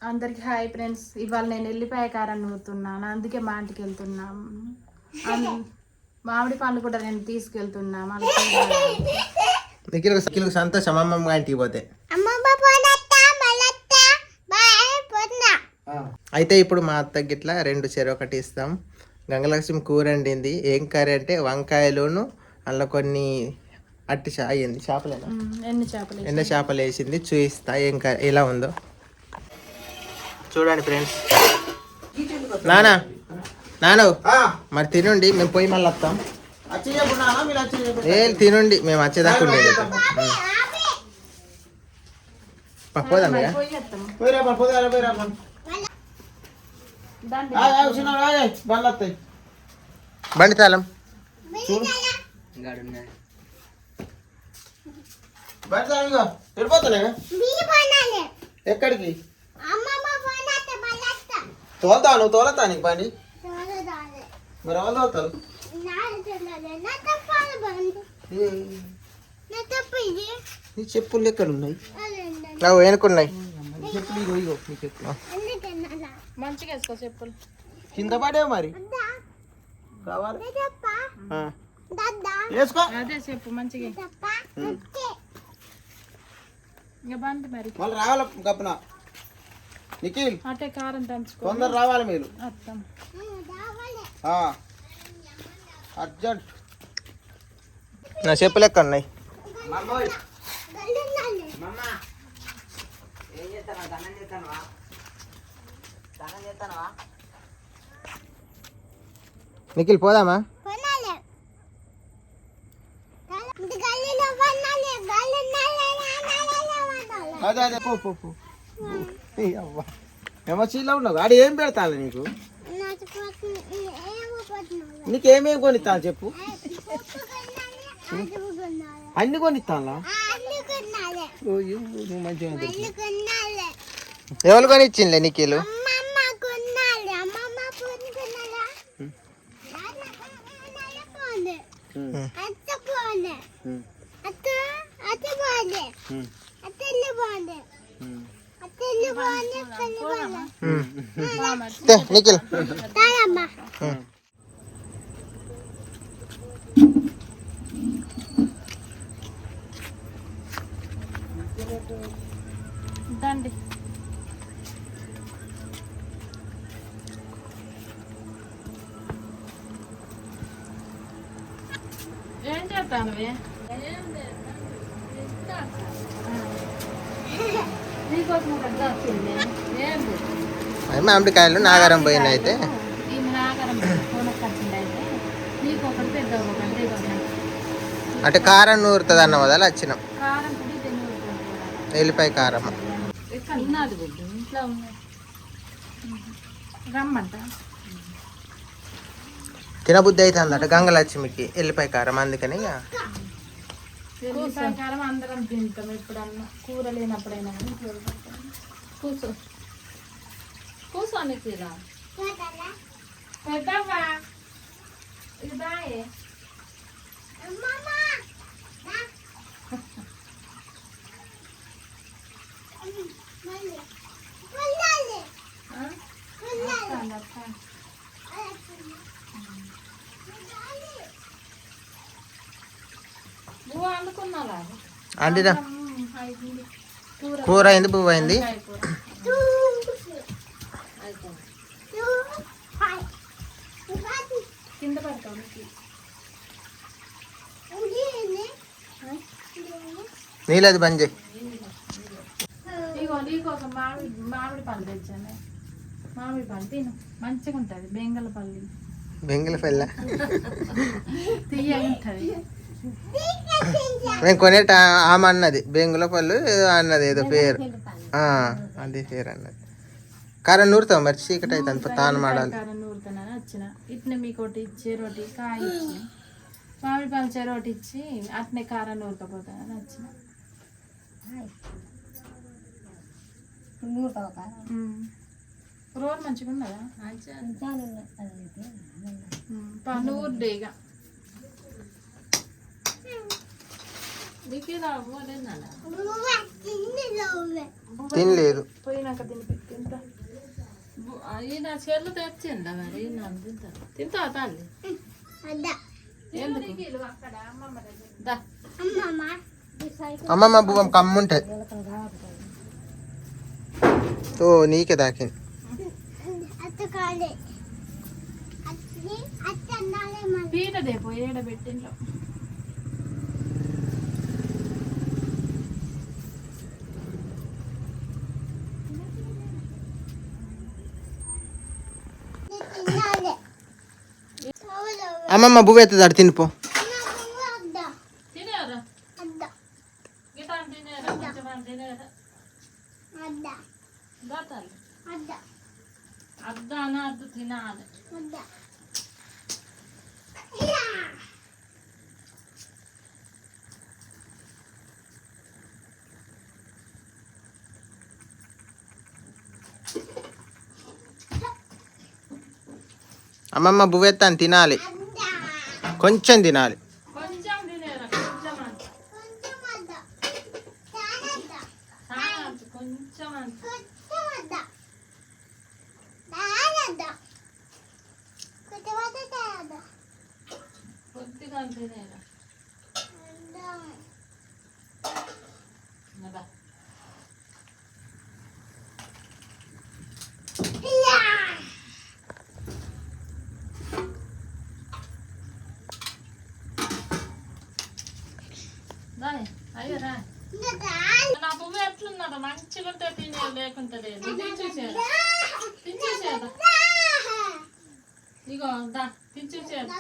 అందరికి hi friends. ఇవాళ నేను ఎల్లిపాయ కారం నూరుతున్నాను, అందుకే మా ఇంటికి వెళ్తున్నాం. మామిడి పండ్లు కూడా నేను తీసుకెళ్తున్నా. సంతోషం అమ్మమ్మ ఇంటికి పోతే. అయితే ఇప్పుడు మా అత్త గిట్లా 2 చెరొకటి ఇస్తాం. గంగలక్ష్మి కూర వండింది. ఏం కర్రీ అంటే వంకాయలోను అందులో కొన్ని అయింది చేపలేనా, ఎన్ని చేపలు వేసింది. చూపిస్తా ఏం కర్రీ ఎలా ఉందో చూడండి ఫ్రెండ్స్. నాను మరి తినండి, మేము పోయి మళ్ళీ వస్తాం. ఏ తినండి, మేము వచ్చేదాకా ఉండేది. పోదాం బండి తాళం ఎక్కడికి తోలుతా? నువ్వు తోలతా నీకు బండి? మరి ఎవరు తోలుతారు? నీ చెప్పులు ఎక్కడ ఉన్నాయి? వెనుకున్నాయి చెప్పులు. ఇగో ఇగో నీ చెప్పులు మంచిగా వేసుకో చెప్పులు. కింద పడే మరి కావాలి వేసుకో. అదే చెప్పు మంచిగా ఇంకా బండి మరి మళ్ళీ రావాలి గప్పన. నిఖిల్ అంటే కారం దంచుకో, తొందర రావాలి మీరు. అత్తం అర్జెంట్. నా చెప్పులు ఎక్కడ ఉన్నాయి? నిఖిల్ పోదామా? అదే అదే పో పో పో. ఎమర్సీలో ఉన్నావు. ఆడ ఏం పెడతాను నీకు? నీకేమేమి కొనిస్తాను చెప్పు. అన్ని కొనిస్తాను. నువ్వు మంచిగా ఎవరు కొనిచ్చిండే నిఖిలు? నిఖిల్ దండి. ఏం చేస్తాను? మామిడికాయలు నాగారం పోయిన అయితే అంటే కారం నూరుతుంది అన్న వదలు వచ్చినాం. ఎల్లిపాయ కారం తినబుద్ధి అయితే అందట గంగలక్ష్మికి ఎల్లిపాయ కారం, అందుకని కారం అందరం తింటాం. ఎప్పుడన్నా కూర లేనప్పుడైనా కూర్చో కూర్చోని కూర పెద్దవా ఇది బాయే అండిరా కూర అయింది, పువ్వు అయింది. నీళ్ళది బంద్ చేయి. ఇగో నీకోసం మామిడి పళ్ళు తెచ్చాను. మామిడి పళ్ళు తిను, మంచిగా ఉంటుంది. బెంగళపల్లి బెంగళపల్లి తీయగా ఉంటుంది. మేము కొనేట ఆమె అన్నది బెంగుళపల్లి ఏదో అన్నది, ఏదో పేరు అది పేరు అన్నది. కారం నూరుతాం మరి చీకటి అయితే అంత తాను మాడాలి. కారం నూరుతానని వచ్చిన. ఇట్నే మీకు ఒకటి చెరోటి కాయ ఇచ్చి మామిడి పళ్ళు చెరోటి ఇచ్చి అట్నే కారం నూరకపోతానని వచ్చిన. రోజు మంచిగా ఉన్నదా? నూరు ఇక తినలేదు. పోయినాక తినిపిస్తా. ఈయన చెల్లు తెచ్చిందా మరి తింటా తల్లి ఎందుకు దా. అమ్మమ్మ భూమం కమ్ముంటది ఓ నీకే దాకింది పీటదే పోయి ఏడబెట్టింట్లో అమ్మమ్మ బువ్వ ఎత్తది అడు తినిపో తినేరా గిటా తినేరా కొంచెం తినేరా దాతాలి అద్దాన అద్దు తినాలి అమ్మమ్మ బువ్వ ఎత్తాను తినాలి కొంచెం తినాలి కొంచెం తినేరా కొంచెం అంత కొంచెం అంత కొద్దిగా తినేరా కదా అయ్యో రా నా పువ్వు ఎట్లున్నదా మంచిగా ఉంటే తినే లేకుంటే లేదు తించేసేదా తించేసేదా ఇగో దా తించేసేదా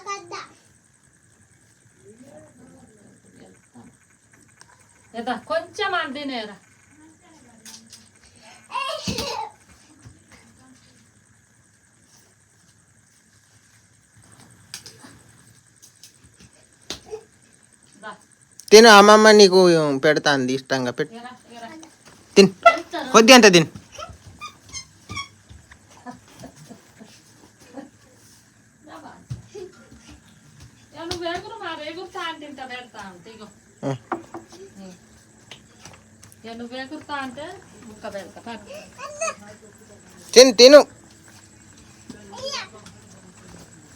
ఏదా కొంచెం అని తినేరా దా తిను అమ్మమ్మ నీకు పెడతాంది ఇష్టంగా పెట్టు ఎరా ఎరా తిన్ కొద్ది అంత తిను నువ్వు ఎగురు మరి ఎగురుతా అంటే తింటా పెడతా అంటే ఇగో నువ్వు ఎగురుతా అంటే ముక్క పెడతా తిను తిను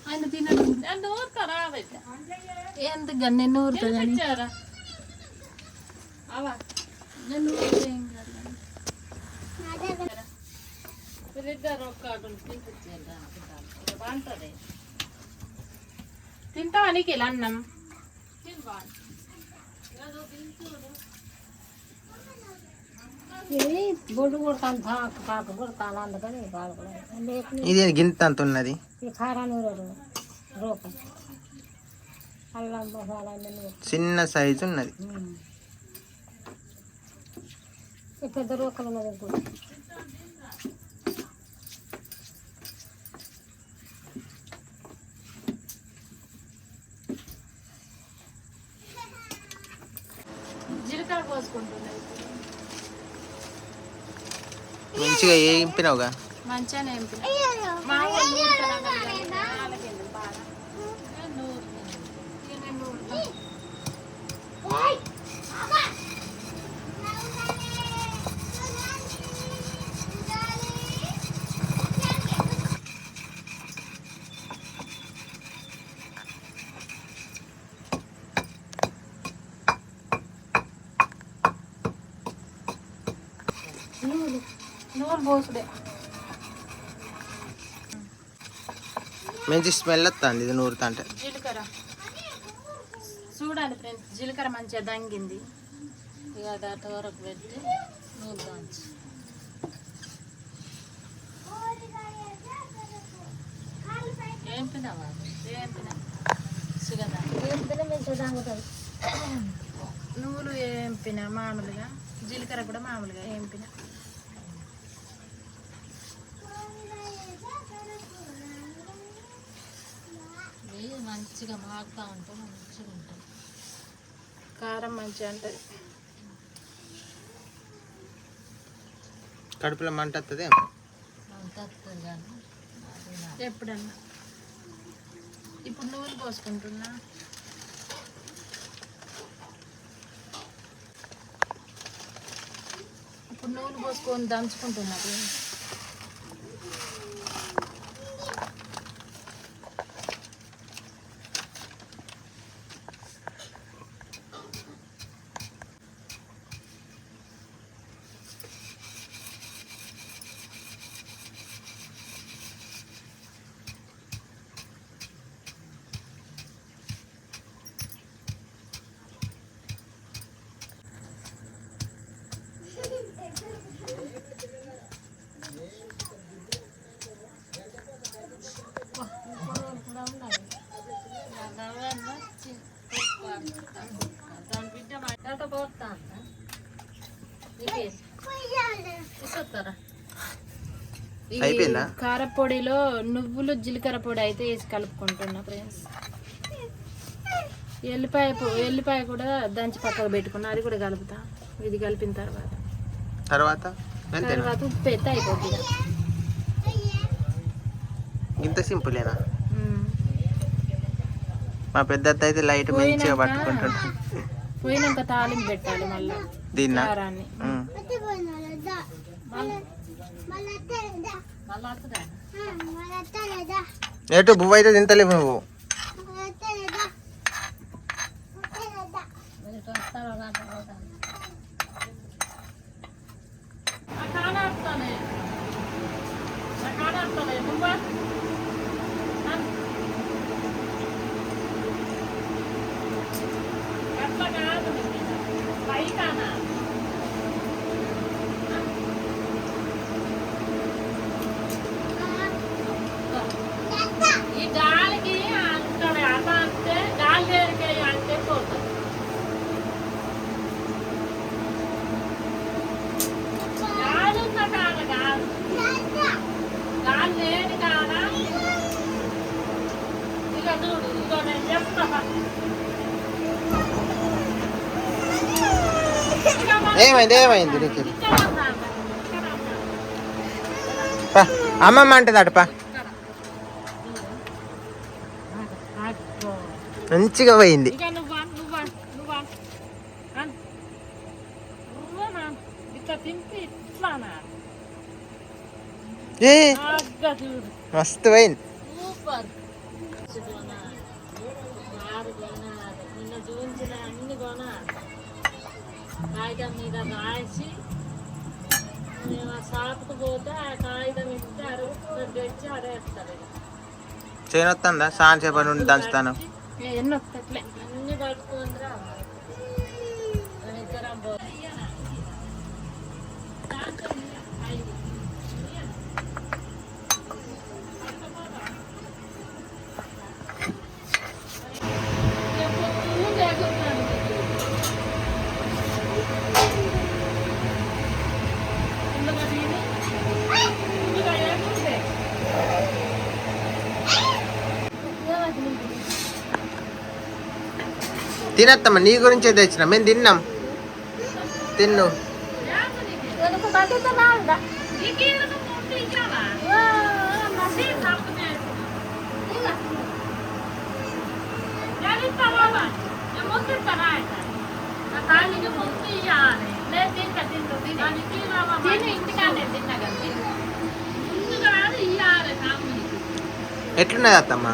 ఆయన తినడు నన్ను ఊరుతారా ఎందుకు నేను ఊరుతారా అవా నేను ఊరికేం కాదు వీళ్ళిద్దరు ఒక్కడు తినిపించారు బాగుంటుంది తింటావా నీకు ఇలా అన్నం బొడ్డు కొడతాను పాక కొడతాను అందుకని బాధపడాలి ఇది గింత అంత ఉన్నది కారాన్ని రూపం అల్లం మసాలా చిన్న సైజు ఉన్నది పెద్ద రూకలు ఉన్నది ఇప్పుడు జీలకర్ర పోసుకుంటున్నాయి మంచిగా ఏంపినావుగా మంచిగానే ఏంపిన నూనె పోసుడే మంచి స్మెల్ వస్తుంది ఇది నూరుతా అంటే జీలకర్ర చూడండి ఫ్రెండ్స్ జీలకర్ర మంచిగా దంగింది ఇక దాటి వరకు పెట్టి నూనె దాంచి ఏంపినావా ఏంపినా సుగంధ మంచిగా దంగుతుంది నువ్వులు ఏంపిన మామూలుగా జీలకర్ర కూడా మామూలుగా ఏంపిన మంచిగా మాగుతూ ఉంటే మంచిగా ఉంటుంది కారం మంచిగా ఉంటుంది కడుపులో మంట వస్తుంది ఎప్పుడన్నా ఇప్పుడు నూనె పోసుకుంటున్నా ఇప్పుడు నూనె పోసుకొని దంచుకుంటున్నా అయిపోయిందా? కారపొడిలో నువ్వులు జీలకర్ర పొడి అయితే వేసి కలుపుకుంటున్నా ఫ్రెండ్స్. ఎల్లిపాయ కూడా దంచి పక్కకు పెట్టుకున్నా, అది కూడా కలుపుతా. ఇది కలిపిన తర్వాత ఉప్పు అయితే అయిపోతుంది. ఇంత సింపులేనా? మా పెద్ద అయితే లైట్ మంచిగా పట్టుకుంటుంది. పోయినాక తాలింపు పెట్టాలి మళ్ళీ దీన్ని. ఎటు బువ్వ అయితే తింటలేవు నువ్వు. ఈ గాలికి అంటాడు అత అంటే గాలి దేనికి అంటే పోతుంది. గాలి ఉన్న కాడ కాదు, గాలి లేని కాడ. ఇక చూడు, ఇక నేను చెప్తా. ఏమైంది నీకు? అమ్మమ్మ అంటది అటపా. మంచిగా పోయింది. మస్తు పోయింది. అన్ని కొనా కాగితం మీద రాసి మేము ఆ షాప్కి పోతే ఆ కాగితం ఇస్తారు, తెచ్చి అరేస్తారు. చేయనొస్తుందా? సాన్ చేప నుండి దంచుతాను. ఎన్ని వస్తట్లే అన్ని పట్టుకొని రా. ఇద్దరం తినత్తమ్మ, నీ గురించే తెచ్చిన. మేము తిన్నాం. తిన్ను. ఎట్లున్నది అత్తమ్మ?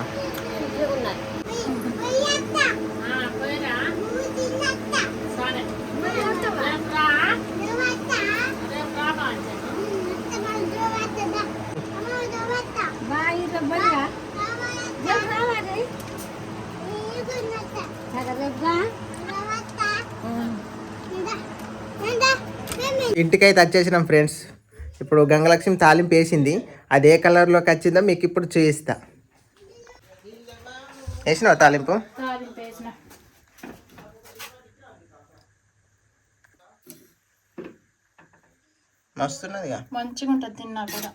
ఇంటికైతే వచ్చేసినాం ఫ్రెండ్స్. ఇప్పుడు గంగలక్ష్మి తాలింపు వేసింది. అది ఏ కలర్లోకి వచ్చిందో మీకు ఇప్పుడు చూపిస్తా. వేసినావా తాలింపు? మస్తున్నదిగా, మంచిగా ఉంటుంది. తిన్నా కూడా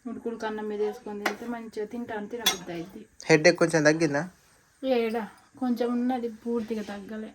ఉడుకుడు కన్నం మీద వేసుకొని తింటే మంచిగా తినబుద్ధి అయింది. హెడ్ కొంచెం తగ్గిందా? ఏడా కొంచెం ఉన్నది, పూర్తిగా తగ్గలే.